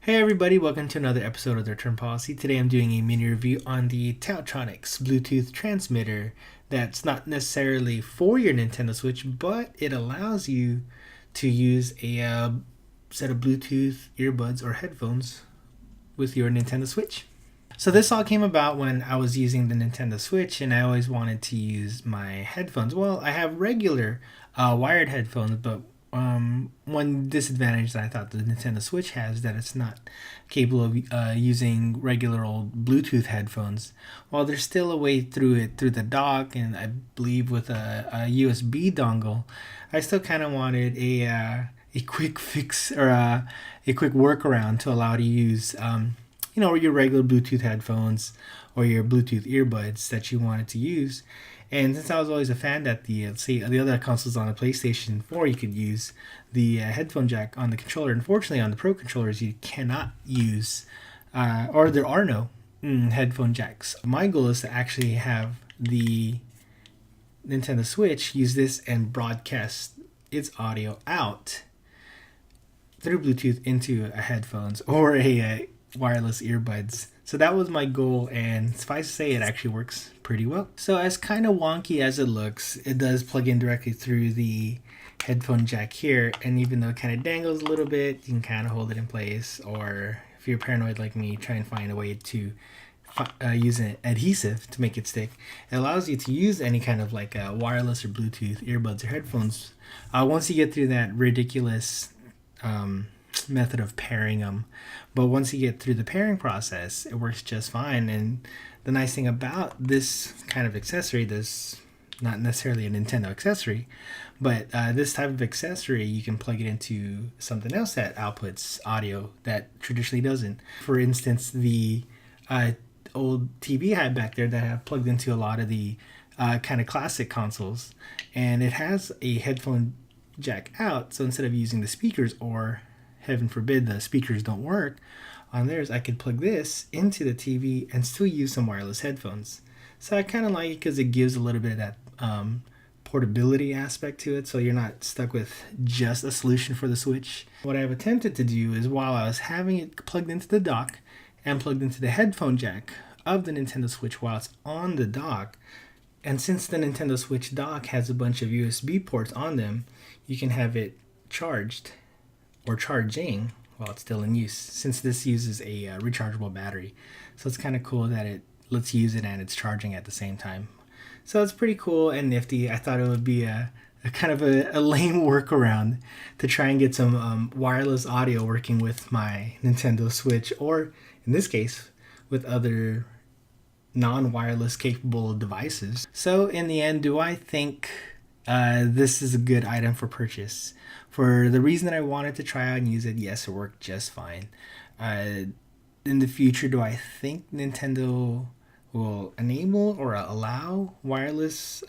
Hey everybody, welcome to another episode of the Return Policy. Today I'm doing a mini review on the TaoTronics Bluetooth transmitter that's not necessarily for your Nintendo Switch, but it allows you to use a set of Bluetooth earbuds or headphones with your Nintendo Switch. So this all came about when I was using the Nintendo Switch and I always wanted to use my headphones. Well, I have regular wired headphones, but one disadvantage that I thought the Nintendo Switch has is that it's not capable of using regular old Bluetooth headphones. While there's still a way through it through the dock, and I believe with a USB dongle, I still kind of wanted a quick fix or a quick workaround to allow to use your regular Bluetooth headphones or your Bluetooth earbuds that you wanted to use. And since I was always a fan that the other consoles on the PlayStation 4, you could use the headphone jack on the controller. Unfortunately, on the Pro controllers, you cannot use, or there are no headphone jacks. My goal is to actually have the Nintendo Switch use this and broadcast its audio out through Bluetooth into a headphones or a wireless earbuds. So that was my goal, and suffice to say it actually works pretty well. So as kind of wonky as it looks, it does plug in directly through the headphone jack here, and even though it kind of dangles a little bit, you can kind of hold it in place, or if you're paranoid like me, try and find a way to use an adhesive to make it stick. It allows you to use any kind of like wireless or Bluetooth earbuds or headphones once you get through that ridiculous method of pairing them. But once you get through the pairing process, it works just fine. And the nice thing about this kind of accessory, this not necessarily a Nintendo accessory, but this type of accessory, you can plug it into something else that outputs audio that traditionally doesn't. For instance, the old TV I had back there that I have plugged into a lot of the kind of classic consoles, and it has a headphone jack out. So instead of using the speakers, or heaven forbid the speakers don't work on theirs, I could plug this into the TV and still use some wireless headphones. So I kind of like it because it gives a little bit of that portability aspect to it, so you're not stuck with just a solution for the Switch. What I've attempted to do is, while I was having it plugged into the dock and plugged into the headphone jack of the Nintendo Switch while it's on the dock, and since the Nintendo Switch dock has a bunch of USB ports on them, you can have it charged or charging while it's still in use, since this uses a rechargeable battery. So it's kind of cool that it lets you use it and it's charging at the same time. So it's pretty cool and nifty. I thought it would be a kind of a lame workaround to try and get some wireless audio working with my Nintendo Switch, or in this case with other non-wireless capable devices. So in the end, do I think this is a good item for purchase? For the reason that I wanted to try out and use it, yes, it worked just fine. In the future, do I think Nintendo will enable or allow wireless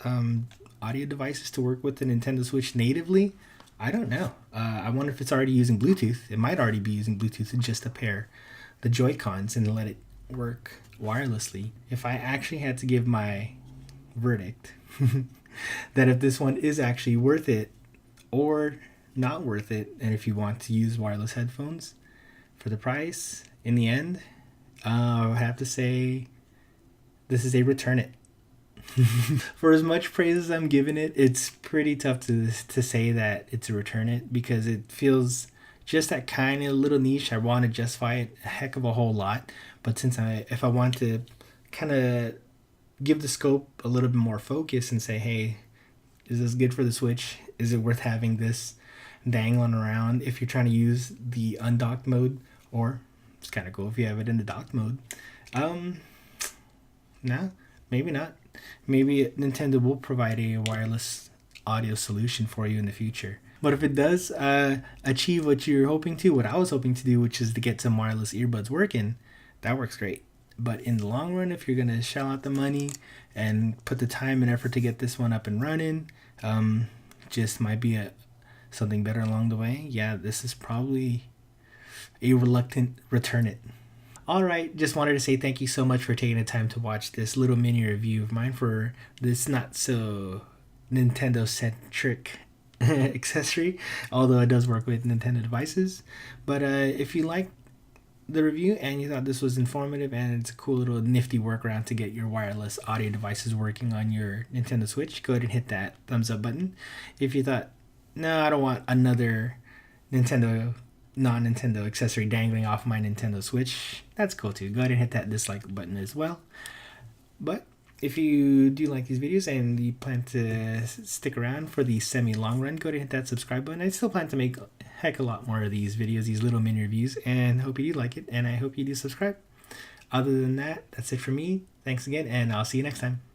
audio devices to work with the Nintendo Switch natively? I don't know. I wonder if it's already using Bluetooth. It might already be using Bluetooth and just to pair the Joy-Cons and let it work wirelessly. If I actually had to give my verdict that if this one is actually worth it or not worth it, and if you want to use wireless headphones for the price, in the end, I would have to say this is a return it. For as much praise as I'm giving it, it's pretty tough to say that it's a return it, because it feels just that kind of little niche. I want to justify it a heck of a whole lot, but if I want to kind of give the scope a little bit more focus and say, hey, is this good for the Switch? Is it worth having this dangling around if you're trying to use the undocked mode? Or it's kind of cool if you have it in the docked mode. No, maybe not. Maybe Nintendo will provide a wireless audio solution for you in the future. But if it does achieve what you're hoping to, what I was hoping to do, which is to get some wireless earbuds working, that works great. But in the long run, if you're going to shell out the money and put the time and effort to get this one up and running, just might be something better along the way. Yeah, this is probably a reluctant return it. All right, just wanted to say thank you so much for taking the time to watch this little mini review of mine for this not so Nintendo-centric accessory, although it does work with Nintendo devices. But if you like the review and you thought this was informative and it's a cool little nifty workaround to get your wireless audio devices working on your Nintendo Switch, go ahead and hit that thumbs up button. If you thought, no, I don't want another non-Nintendo accessory dangling off my Nintendo Switch, that's cool too. Go ahead and hit that dislike button as well. But if you do like these videos and you plan to stick around for the semi-long run, go ahead and hit that subscribe button. I still plan to make a heck a lot more of these videos, these little mini reviews, and hope you do like it, and I hope you do subscribe. Other than that, that's it for me. Thanks again, and I'll see you next time.